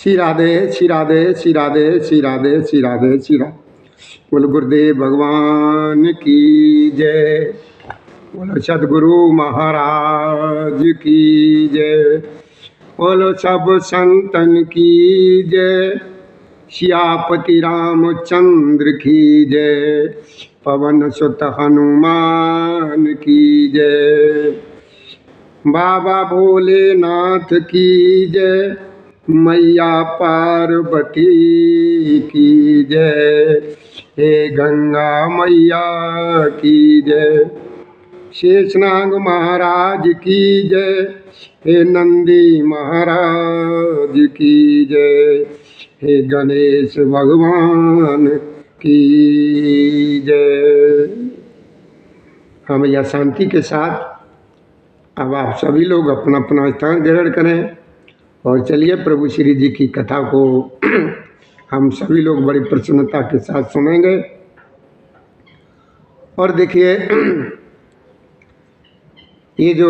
श्री राधे श्री राधे श्री राधे श्री राधे श्री राधे श्री राधे। बोलो गुरुदेव भगवान की जय। बोलो सदगुरु महाराज की जय। बोलो सब संतन की जय। सियापति रामचंद्र की जय। पवन सुत हनुमान की जय। बाबा भोलेनाथ की जय। मैया पार्वती की जय। हे गंगा मैया की जय। शेषनाग महाराज की जय। हे नंदी महाराज की जय। हे गणेश भगवान की जय। हम यह शांति के साथ अब आप सभी लोग अपना अपना स्थान ग्रहण करें और चलिए प्रभु श्री जी की कथा को हम सभी लोग बड़ी प्रसन्नता के साथ सुनेंगे। और देखिए ये जो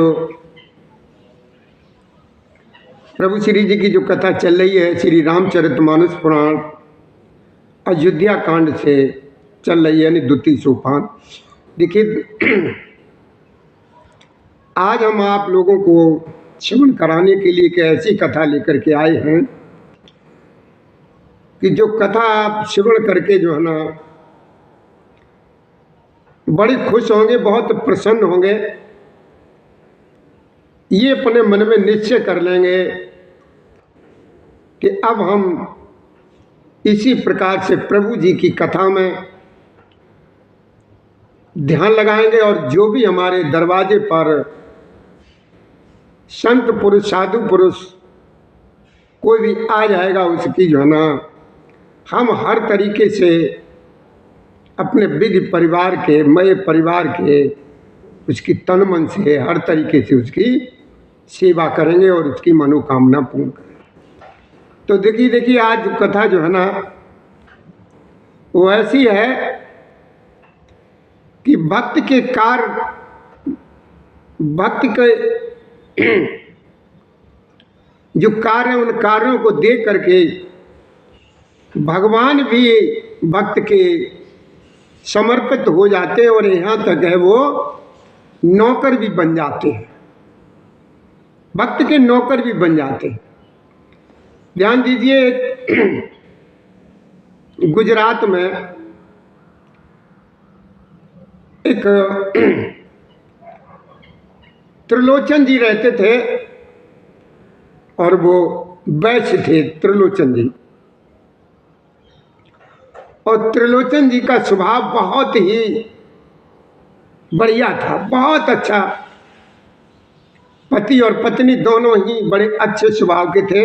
प्रभु श्री जी की जो कथा चल रही है श्री रामचरितमानस पुराण अयोध्या कांड से चल रही है, यानी द्वितीय सोपान। देखिए आज हम आप लोगों को श्रवण कराने के लिए एक ऐसी कथा लेकर के आए हैं कि जो कथा आप श्रवण करके जो है ना बड़े खुश होंगे, बहुत प्रसन्न होंगे। ये अपने मन में निश्चय कर लेंगे कि अब हम इसी प्रकार से प्रभु जी की कथा में ध्यान लगाएंगे और जो भी हमारे दरवाजे पर संत पुरुष साधु पुरुष कोई भी आ जाएगा उसकी जो है ना हम हर तरीके से अपने विधि परिवार के मय परिवार के उसकी तन मन से हर तरीके से उसकी सेवा करेंगे और उसकी मनोकामना पूर्ण करेंगे। तो देखिए आज कथा जो है ना वो ऐसी है कि भक्त के जो कार्य उन कार्यों को देख करके भगवान भी भक्त के समर्पित हो जाते हैं और यहाँ तक है वो नौकर भी बन जाते हैं, भक्त के नौकर भी बन जाते हैं। ध्यान दीजिए गुजरात में एक त्रिलोचन जी रहते थे और वो वैश्य थे त्रिलोचन जी। और त्रिलोचन जी का स्वभाव बहुत ही बढ़िया था, बहुत अच्छा। पति और पत्नी दोनों ही बड़े अच्छे स्वभाव के थे।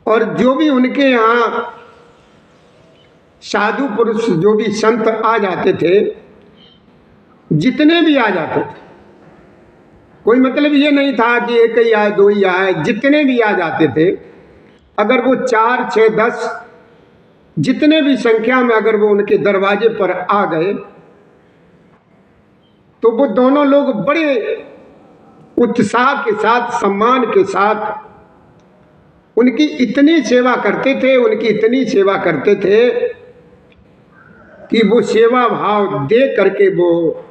और जो भी उनके यहाँ साधु पुरुष जो भी संत आ जाते थे, जितने भी आ जाते थे, कोई मतलब ये नहीं था कि एक ही आए दो ही आए, जितने भी आ जाते थे, अगर वो 4, 6, 10 जितने भी संख्या में अगर वो उनके दरवाजे पर आ गए तो वो दोनों लोग बड़े उत्साह के साथ सम्मान के साथ उनकी इतनी सेवा करते थे, उनकी इतनी सेवा करते थे कि वो सेवा भाव दे करके वो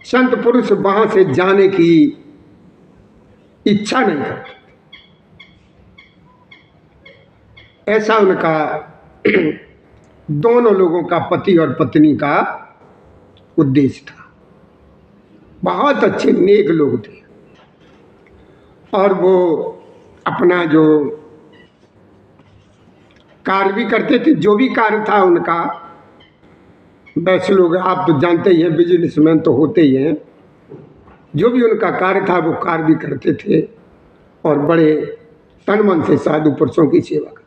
संत पुरुष वहां से जाने की इच्छा नहीं करते। ऐसा उनका दोनों लोगों का पति और पत्नी का उद्देश्य था। बहुत अच्छे नेक लोग थे और वो अपना जो कार्य भी करते थे, जो भी कार्य था उनका। वैसे लोग आप तो जानते ही हैं, बिजनेसमैन तो होते ही हैं। जो भी उनका कार्य था वो कार्य भी करते थे और बड़े तन मन से साधु पुरुषों की सेवा करते।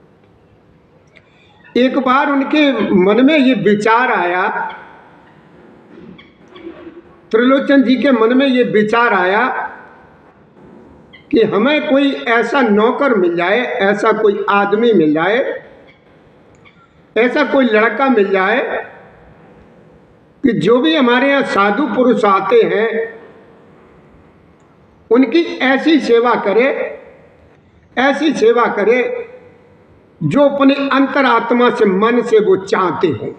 एक बार उनके मन में ये विचार आया, त्रिलोचन जी के मन में ये विचार आया कि हमें कोई ऐसा नौकर मिल जाए, ऐसा कोई आदमी मिल जाए, ऐसा कोई लड़का मिल जाए कि जो भी हमारे यहाँ साधु पुरुष आते हैं उनकी ऐसी सेवा करे, ऐसी सेवा करे जो अपने अंतरात्मा से, मन से वो चाहते हो।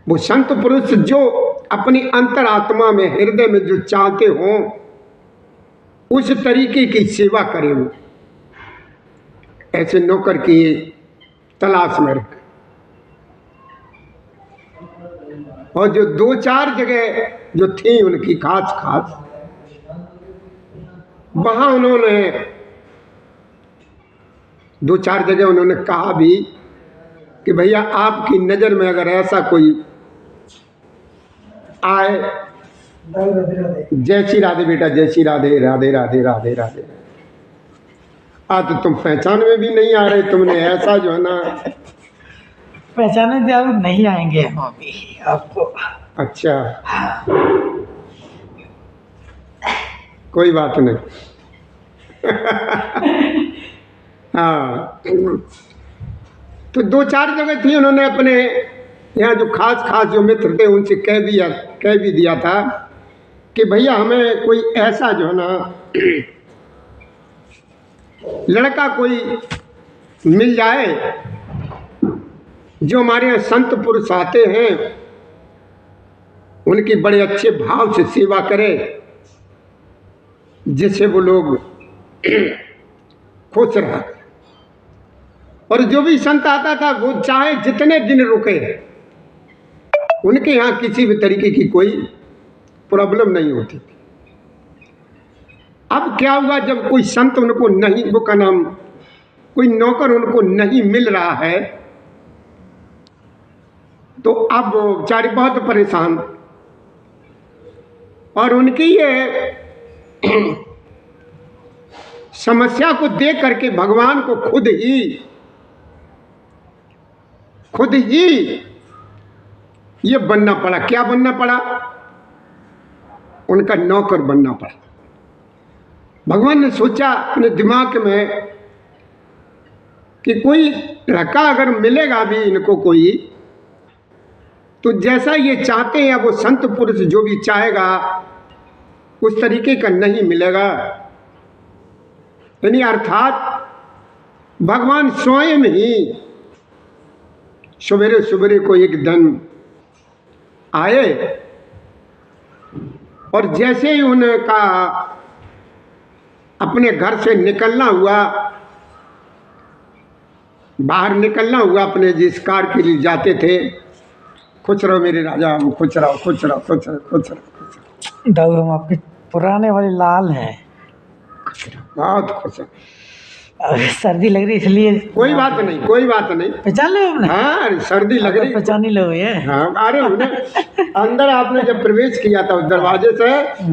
वो संत पुरुष जो अपनी अंतरात्मा में, हृदय में जो चाहते हो, उस तरीके की सेवा करे। वो ऐसे नौकर की तलाश में रहे। और जो 2-4 जगह जो थी उनकी खास खास, वहां उन्होंने 2-4 जगह उन्होंने कहा भी कि भैया आपकी नजर में अगर ऐसा कोई आए, जय श्री राधे बेटा, जय श्री राधे, राधे राधे राधे राधे। आज तो तुम पहचान में भी नहीं आ रहे, तुमने ऐसा जो है ना, पहचाने से आप नहीं आएंगे हम अभी आपको। अच्छा, कोई बात नहीं। हाँ, तो 2-4 जगह थी, उन्होंने अपने यहाँ जो खास खास जो मित्र थे उनसे कह भी दिया था कि भैया हमें कोई ऐसा जो है ना लड़का कोई मिल जाए जो हमारे यहाँ संत पुरुष आते हैं उनकी बड़े अच्छे भाव से सेवा करे, जिससे वो लोग खुश रहा। और जो भी संत आता था वो चाहे जितने दिन रुके, उनके यहाँ किसी भी तरीके की कोई प्रॉब्लम नहीं होती थी। अब क्या हुआ, जब कोई संत उनको नहीं, वो का नाम, कोई नौकर उनको नहीं मिल रहा है, तो अब वो बेचारे बहुत परेशान। और उनकी ये समस्या को देख करके भगवान को खुद ही ये बनना पड़ा। क्या बनना पड़ा? उनका नौकर बनना पड़ा। भगवान ने सोचा अपने दिमाग में कि कोई लड़का अगर मिलेगा भी इनको कोई, तो जैसा ये चाहते हैं वो संत पुरुष जो भी चाहेगा उस तरीके का नहीं मिलेगा। यानी अर्थात भगवान स्वयं ही सवेरे सवेरे को एक दिन आए और जैसे ही उनका अपने घर से निकलना हुआ, बाहर निकलना हुआ, अपने जिस कार के लिए जाते थे, खुश रहो मेरे राजा, खुश रहो खुश रहो खुश रहो खुश रहो खुश रहो। दाऊ हम आपके पुराने वाले लाल हैं, खुश रहो, बहुत खुश रहो। सर्दी लग रही इसलिए। कोई बात नहीं, कोई बात नहीं। पहचान लो हमने? हाँ, सर्दी लग रही, पहचान ही लो ये। हाँ, अरे हमने अंदर आपने जब प्रवेश किया था उस दरवाजे से,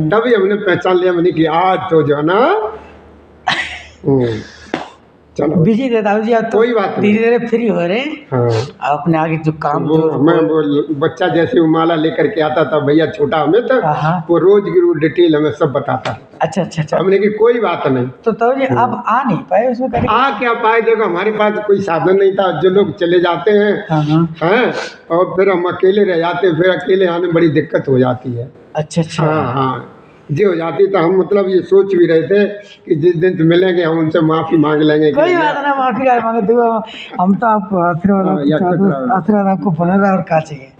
तभी हमने पहचान लिया। मैंने कि आज तो जो है ना, चलो बिजी थे दाऊ जी, आप तो कोई बात नहीं, धीरे धीरे फ्री हो रहे हैं। हाँ, अपने आगे जो काम वो बच्चा जैसे वो माला लेकर के आता था, भैया छोटा हमें तो हाँ। वो रोज की रोज डिटेल हमें सब बताता है। अच्छा अच्छा अच्छा। हमने की कोई बात नहीं। तो दाऊ जी अब आ नहीं पाए उसमें करें? आ क्या पाए, देखो हमारे पास कोई साधन नहीं था। जो लोग चले जाते हैं हैं और फिर हम अकेले रह जाते हैं, फिर अकेले आने में बड़ी दिक्कत हो जाती है। अच्छा अच्छा। हाँ हाँ, जी हो जाती। तो हम मतलब ये सोच भी रहे थे कि जिस दिन तो मिलेंगे हम उनसे माफ़ी मांग लेंगे। कोई बात ना, माफी का मांगे दुआ, हम तो आपको आशीर्वाद आपको बना रहा और क्या चाहिए।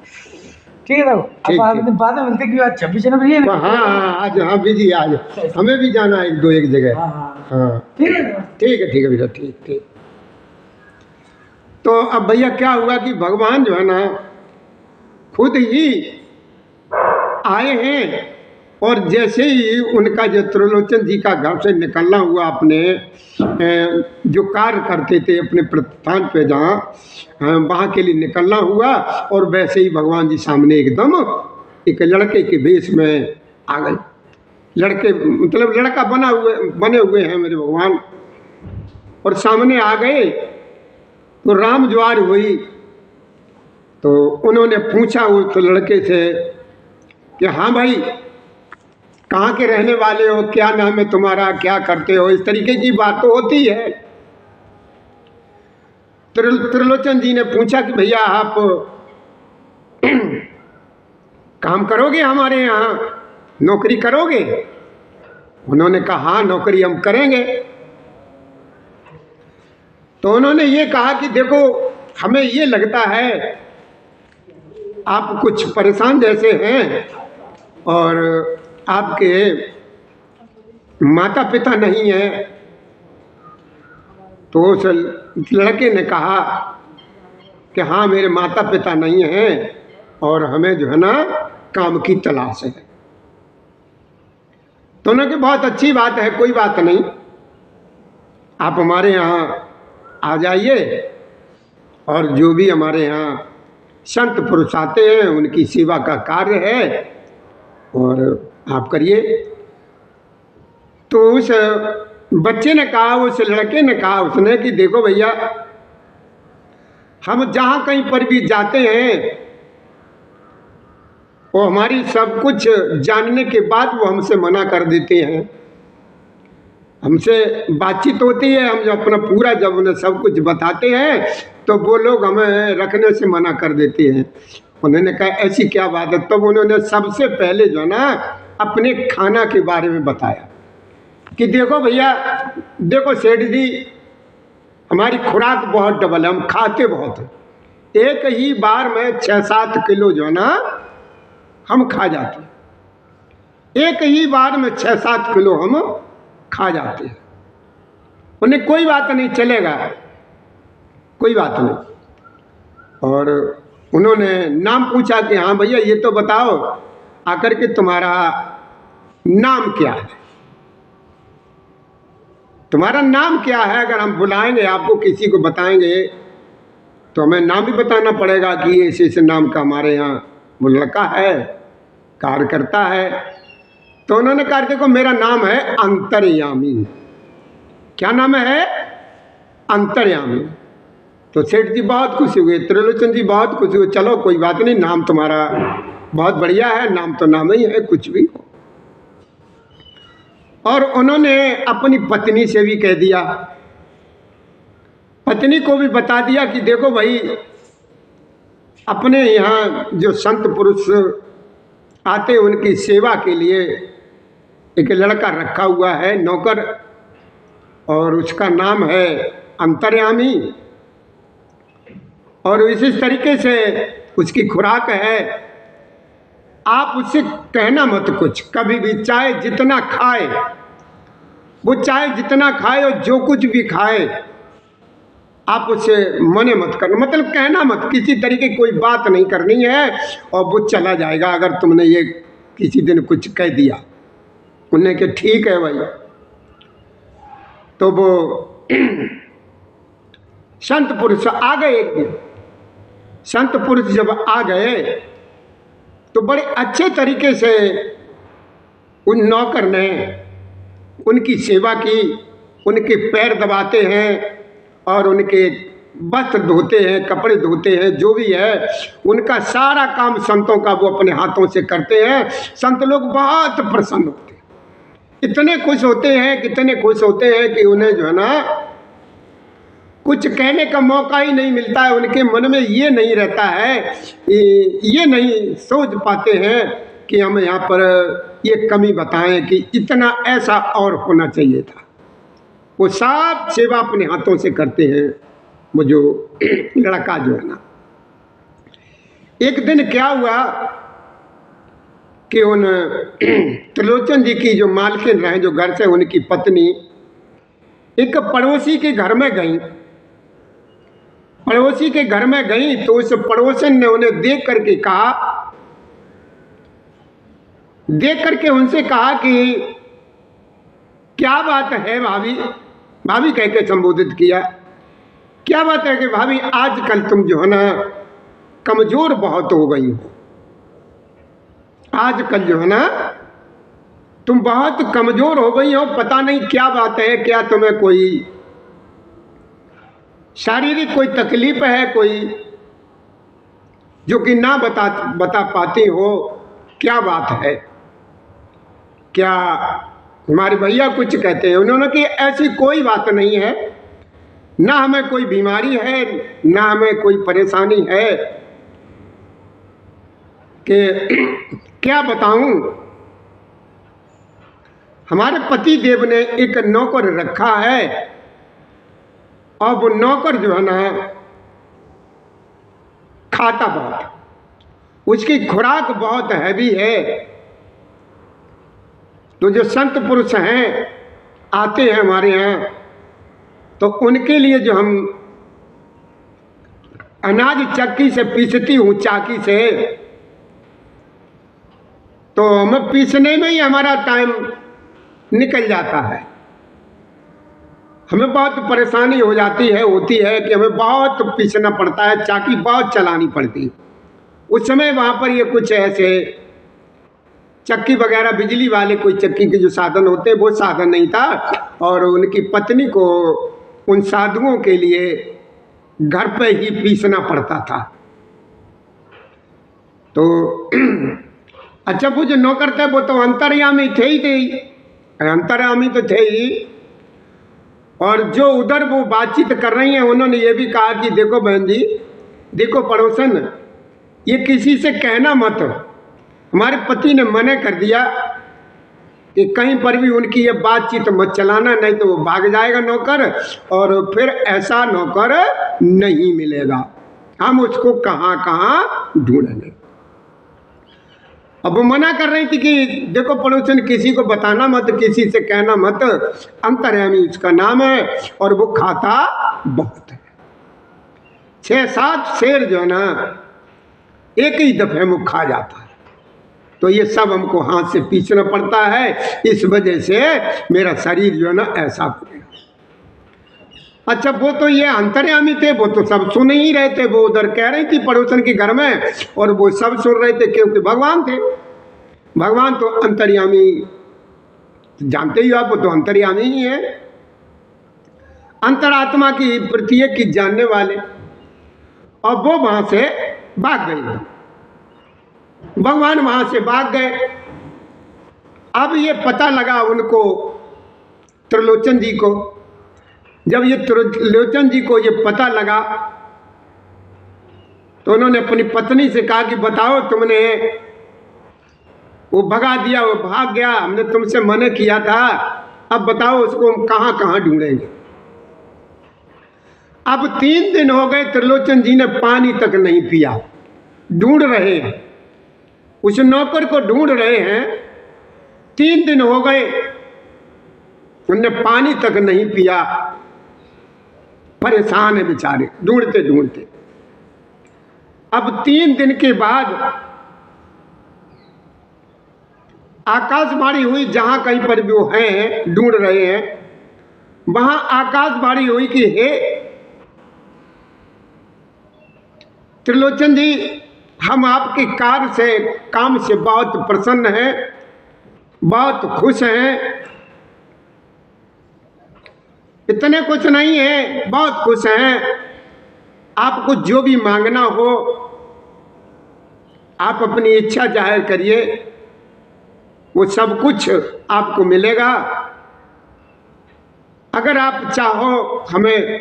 ठीक है दाऊ, अब आप बाद में मिलते कि आज 26 जनवरी है ना? हाँ, आज हाँ बिजी, आज हमें भी जाना है एक जगह। हाँ ठीक है ठीक है भैया, ठीक ठीक। तो अब भैया क्या हुआ कि भगवान जो है ना खुद ही आए हैं, और जैसे ही उनका जो त्रिलोचन जी का घर से निकलना हुआ, अपने जो कार्य करते थे अपने प्रस्थान पे जहाँ, वहाँ के लिए निकलना हुआ, और वैसे ही भगवान जी सामने एकदम एक लड़के के वेश में आ गए। लड़के मतलब लड़का बने हुए हैं मेरे भगवान, और सामने आ गए। तो राम ज्वार हुई। तो उन्होंने पूछा उस लड़के से कि हाँ भाई, कहाँ के रहने वाले हो, क्या नाम है तुम्हारा, क्या करते हो, इस तरीके की बात तो होती है। त्रिलोचन जी ने पूछा कि भैया आप काम करोगे हमारे यहाँ, नौकरी करोगे? उन्होंने कहा हाँ नौकरी हम करेंगे। तो उन्होंने ये कहा कि देखो हमें ये लगता है आप कुछ परेशान जैसे हैं और आपके माता पिता नहीं हैं। तो उस लड़के ने कहा कि हाँ मेरे माता पिता नहीं हैं और हमें जो है ना काम की तलाश है। तो उन्होंने कहा बहुत अच्छी बात है, कोई बात नहीं, आप हमारे यहाँ आ जाइए और जो भी हमारे यहाँ संत पुरुष आते हैं उनकी सेवा का कार्य है और आप करिए। तो उस बच्चे ने कहा, उस लड़के ने कहा उसने कि देखो भैया, हम जहाँ कहीं पर भी जाते हैं वो हमारी सब कुछ जानने के बाद वो हमसे मना कर देते हैं। हमसे बातचीत होती है, हम जब अपना पूरा जब उन्हें सब कुछ बताते हैं तो वो लोग हमें रखने से मना कर देते हैं। उन्होंने कहा ऐसी क्या बात है? तब उन्होंने सबसे पहले जो है ना अपने खाना के बारे में बताया कि देखो भैया, देखो सेठ जी, हमारी खुराक बहुत डबल है, हम खाते बहुत हैं। एक ही बार में 6-7 किलो जो है ना हम खा जाते हैं। एक ही बार में 6-7 किलो हम खा जाते हैं। उन्हें कोई बात नहीं, चलेगा, कोई बात नहीं। और उन्होंने नाम पूछा कि हाँ भैया ये तो बताओ आकर के तुम्हारा नाम क्या है, तुम्हारा नाम क्या है? अगर हम बुलाएंगे आपको, किसी को बताएंगे तो हमें नाम भी बताना पड़ेगा कि ऐसे नाम का हमारे यहाँ वो लड़का है, कार्य करता है। तो उन्होंने कहा देखो मेरा नाम है अंतर्यामी। क्या नाम है? अंतर्यामी। तो सेठ जी बहुत खुश हुए, त्रिलोचन जी बहुत खुश हुए, चलो कोई बात नहीं, नाम तुम्हारा बहुत बढ़िया है, नाम तो नाम ही है, कुछ भी हो। और उन्होंने अपनी पत्नी से भी कह दिया, पत्नी को भी बता दिया कि देखो भाई, अपने यहाँ जो संत पुरुष आते उनकी सेवा के लिए एक लड़का रखा हुआ है नौकर, और उसका नाम है अंतर्यामी। और इसी तरीके से उसकी खुराक है, आप उससे कहना मत कुछ कभी भी, चाहे जितना खाए वो, चाहे जितना खाए और जो कुछ भी खाए, आप उससे मने मत करना, मतलब कहना मत, किसी तरीके की कोई बात नहीं करनी है। और वो चला जाएगा अगर तुमने ये किसी दिन कुछ कह दिया। उन्हें कि ठीक है भाई। तो वो संत पुरुष आ गए। एक दिन संत पुरुष जब आ गए तो बड़े अच्छे तरीके से उन नौकर ने उनकी सेवा की, उनके पैर दबाते हैं और उनके वस्त्र धोते हैं, कपड़े धोते हैं, जो भी है उनका सारा काम संतों का वो अपने हाथों से करते हैं। संत लोग बहुत प्रसन्न होते हैं, इतने खुश होते हैं, कितने खुश होते हैं कि उन्हें जो है ना कुछ कहने का मौका ही नहीं मिलता है। उनके मन में ये नहीं रहता है, ये नहीं सोच पाते हैं कि हम यहाँ पर ये कमी बताएं कि इतना ऐसा और होना चाहिए था। वो सब सेवा अपने हाथों से करते हैं। वो जो लड़का जो है ना, एक दिन क्या हुआ कि उन त्रिलोचन जी की जो मालकिन रहे, जो घर से उनकी पत्नी एक पड़ोसी के घर में गई। पड़ोसी के घर में गई तो उस पड़ोसन ने उन्हें देख करके कहा, देख करके उनसे कहा कि क्या बात है भाभी, भाभी कह के संबोधित किया। क्या बात है कि भाभी आजकल तुम जो है ना कमजोर बहुत हो गई हो, आजकल जो है ना तुम बहुत कमजोर हो गई हो, पता नहीं क्या बात है, क्या तुम्हें कोई शारीरिक कोई तकलीफ है कोई, जो कि ना बता पाती हो, क्या बात है? क्या हमारे भैया कुछ कहते हैं? उन्होंने कि ऐसी कोई बात नहीं है, ना हमें कोई बीमारी है, ना हमें कोई परेशानी है, कि क्या बताऊं, हमारे पति देव ने एक नौकर रखा है और वो नौकर जो है ना खाता बहुत, उसकी खुराक बहुत हैवी है। तो जो संत पुरुष हैं आते हैं हमारे यहाँ, तो उनके लिए जो हम अनाज चक्की से पीसती हूँ, चाकी से, तो हमें पीसने में ही हमारा टाइम निकल जाता है। हमें बहुत परेशानी हो जाती है, होती है कि हमें बहुत पीसना पड़ता है, चाकी बहुत चलानी पड़ती है। उस समय वहाँ पर ये कुछ ऐसे चक्की वगैरह बिजली वाले कोई चक्की के जो साधन होते हैं वो साधन नहीं था, और उनकी पत्नी को उन साधुओं के लिए घर पे ही पीसना पड़ता था। तो अच्छा, वो जो नौकर थे वो तो अंतर्यामी थे ही, अंतर्यामी तो थे ही। और जो उधर वो बातचीत कर रही हैं, उन्होंने ये भी कहा कि देखो बहन जी, देखो पड़ोसन, ये किसी से कहना मत। हमारे पति ने मना कर दिया कि कहीं पर भी उनकी ये बातचीत मत चलाना, नहीं तो वो भाग जाएगा नौकर, और फिर ऐसा नौकर नहीं मिलेगा, हम उसको कहाँ कहाँ ढूंढेंगे। अब वो मना कर रही थी कि देखो पड़ोसन, किसी को बताना मत, किसी से कहना मत, अंतर्यामी उसका नाम है और वो खाता बहुत है। 6-7 शेर जो है ना एक ही दफे में खा जाता है। तो ये सब हमको हाथ से पीसना पड़ता है, इस वजह से मेरा शरीर जो है ना ऐसा हो गया। अच्छा, वो तो ये अंतर्यामी थे, वो तो सब सुन ही रहे थे, वो उधर कह रही थी पड़ोसन के घर में, और वो सब सुन रहे थे क्योंकि भगवान थे। भगवान तो अंतर्यामी, जानते ही आप, वो तो अंतर्यामी ही है, अंतरात्मा की प्रत्येक की जानने वाले। और वो वहां से भाग गए, भगवान वहां से भाग गए। अब ये पता लगा उनको, त्रिलोचन जी को, जब ये त्रिलोचन जी को ये पता लगा तो उन्होंने अपनी पत्नी से कहा कि बताओ, तुमने वो भगा दिया, वो भाग गया, हमने तुमसे मना किया था, अब बताओ उसको हम कहाँ कहाँ ढूंढेंगे। अब 3 दिन हो गए, त्रिलोचन जी ने पानी तक नहीं पिया, ढूंढ रहे हैं, उस नौकर को ढूंढ रहे हैं। 3 दिन हो गए, उनने पानी तक नहीं पिया, परेशान है बेचारे ढूंढते ढूंढते। अब 3 दिन के बाद आकाशवाणी हुई, जहां कहीं पर भी वो हैं ढूंढ रहे हैं, वहां आकाशवाणी हुई कि हे त्रिलोचन जी, हम आपके कार्य से, काम से बहुत प्रसन्न हैं, बहुत खुश हैं। इतने कुछ नहीं है, बहुत खुश हैं। आपको जो भी मांगना हो आप अपनी इच्छा जाहिर करिए, वो सब कुछ आपको मिलेगा। अगर आप चाहो हमें,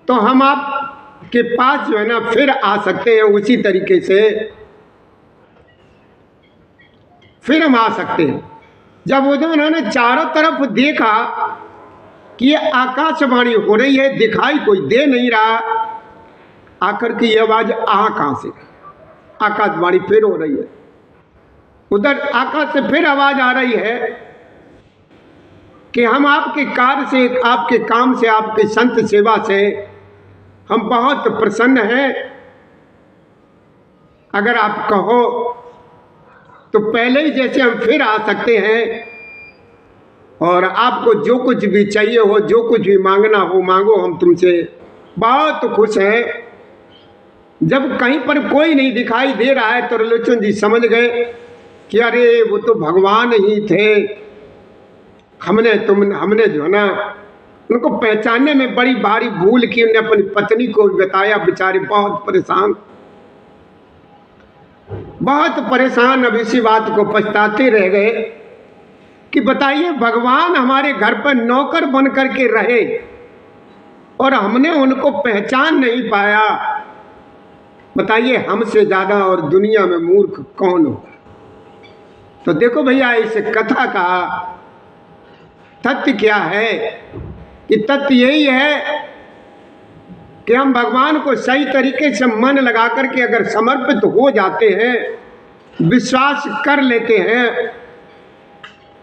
तो हम आपके पास जो है ना फिर आ सकते हैं, उसी तरीके से फिर हम आ सकते हैं। जब उन्होंने चारों तरफ देखा कि ये आकाशवाणी हो रही है, दिखाई कोई दे नहीं रहा, आकर की ये आवाज कहाँ से, आकाशवाणी फिर हो रही है, उधर आकाश से फिर आवाज आ रही है कि हम आपके कार्य से, आपके काम से, आपके संत सेवा से हम बहुत प्रसन्न हैं। अगर आप कहो तो पहले ही जैसे हम फिर आ सकते हैं, और आपको जो कुछ भी चाहिए हो, जो कुछ भी मांगना हो मांगो, हम तुमसे बहुत खुश हैं। जब कहीं पर कोई नहीं दिखाई दे रहा है, तो त्रिलोचन जी समझ गए कि अरे वो तो भगवान ही थे। हमने जो है ना उनको पहचानने में बड़ी भारी भूल की। उन्हें अपनी पत्नी को बताया, बेचारे बहुत परेशान अब इसी बात को पछताते रह गए कि बताइए, भगवान हमारे घर पर नौकर बन करके रहे और हमने उनको पहचान नहीं पाया। बताइए हमसे ज़्यादा और दुनिया में मूर्ख कौन होगा। तो देखो भैया इस कथा का तथ्य क्या है कि तथ्य यही है कि हम भगवान को सही तरीके से मन लगा करके अगर समर्पित हो जाते हैं, विश्वास कर लेते हैं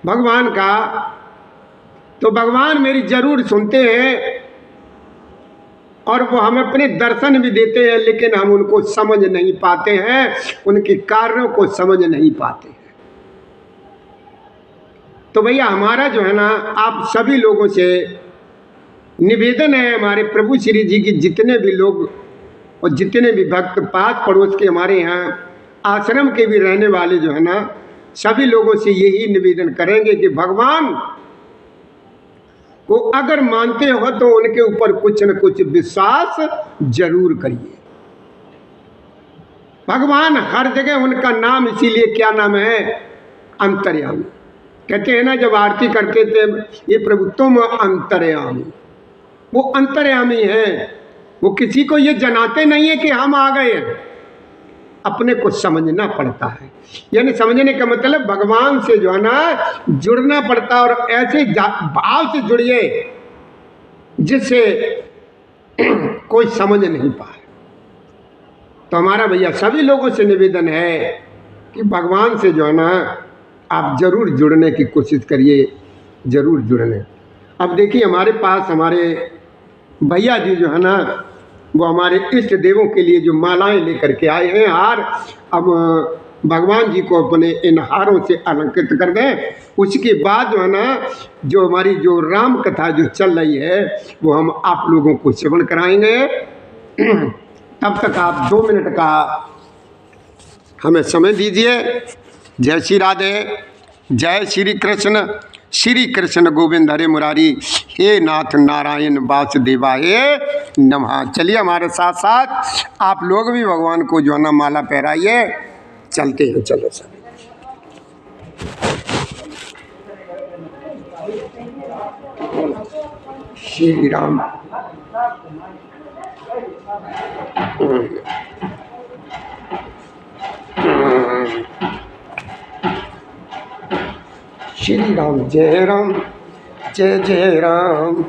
भगवान का, तो भगवान मेरी जरूर सुनते हैं और वो हमें अपने दर्शन भी देते हैं, लेकिन हम उनको समझ नहीं पाते हैं, उनके कार्यों को समझ नहीं पाते हैं। तो भैया हमारा जो है ना, आप सभी लोगों से निवेदन है, हमारे प्रभु श्री जी की जितने भी लोग और जितने भी भक्त पास पड़ोस के हमारे यहाँ आश्रम के भी रहने वाले जो है ना, सभी लोगों से यही निवेदन करेंगे कि भगवान को अगर मानते हो तो उनके ऊपर कुछ न कुछ विश्वास जरूर करिए। भगवान हर जगह, उनका नाम इसीलिए क्या नाम है, अंतर्यामी। कहते हैं ना जब आरती करते थे, ये प्रभु तुम अंतर्यामी, वो अंतर्यामी है। वो किसी को ये जनाते नहीं है कि हम आ गए हैं, अपने को समझना पड़ता है। यानी समझने का मतलब भगवान से जो है ना जुड़ना पड़ता, और ऐसे भाव से जुड़िए जिससे कोई समझ नहीं पाए। तो हमारा भैया सभी लोगों से निवेदन है कि भगवान से जो है ना आप जरूर जुड़ने की कोशिश करिए, जरूर जुड़ने। अब देखिए हमारे पास हमारे भैया जी जो है ना, वो हमारे इष्ट देवों के लिए जो मालाएं लेकर के आए हैं, हार। अब भगवान जी को अपने इन हारों से अलंकृत कर दें। उसके बाद जो है ना, जो हमारी जो राम कथा जो चल रही है वो हम आप लोगों को श्रवण कराएंगे। तब तक आप 2 मिनट का हमें समय दीजिए। जय श्री राधे, जय श्री कृष्ण, श्री कृष्ण गोविंद हरे मुरारी, हे नाथ नारायण वासुदेवाय नमः। चलिए हमारे साथ साथ आप लोग भी भगवान को जो है ना माला पहराइए। चलते हैं, चलो सर। श्री राम। श्री राम जय राम, जय जय राम।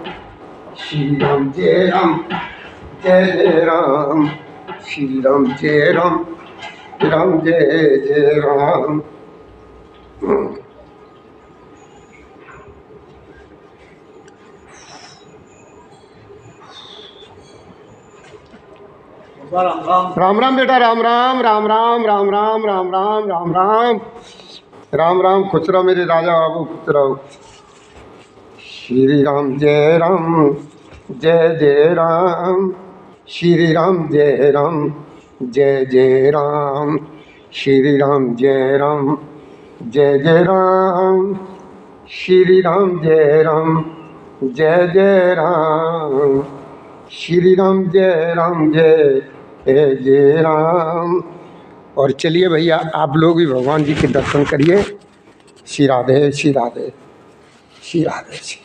श्री राम जय राम, जय जय राम। श्री राम जय राम, राम जय जय राम। राम राम बेटा, राम राम, राम राम, राम राम, राम राम, राम राम, राम राम। खुश रहो मेरे राजा बाबू, खुश रहो। श्री राम जय राम, जय जय राम। श्री राम जय राम, जय जय राम। श्री राम जय राम, जय जय राम। श्री राम जय राम, जय जय राम। श्री राम जय राम, जय जय राम। और चलिए भैया आप लोग भी भगवान जी के दर्शन करिए। श्री राधे, श्री राधे, श्री राधे, श्री।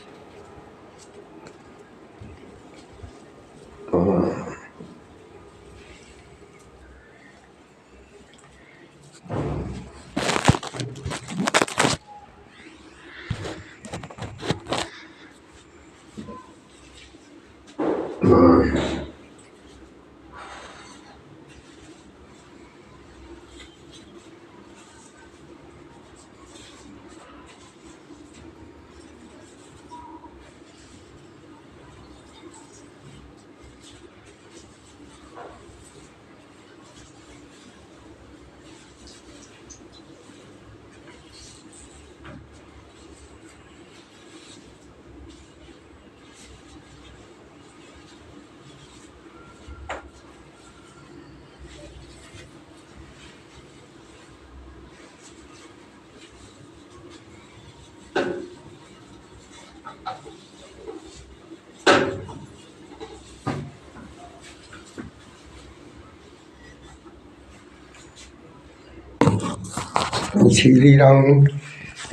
श्री राम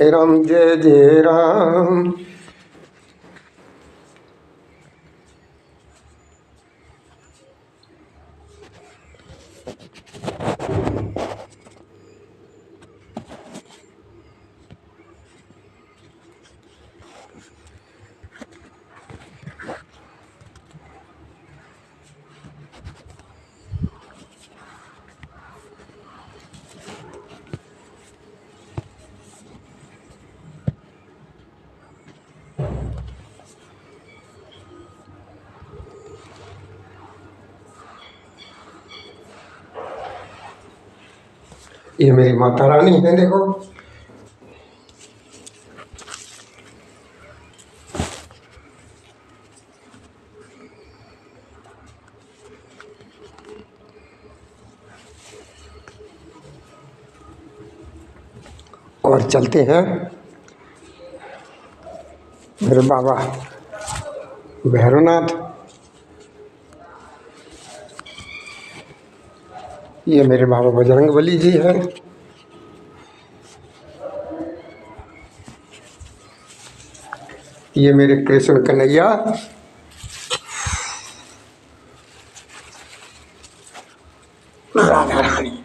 राम, जय जय राम। ये मेरी माता रानी है, देखो। और चलते हैं मेरे बाबा भैरवनाथ। ये मेरे बाबा बजरंगबली जी हैं। ये मेरे कृष्ण कन्हैया। राधा रानी।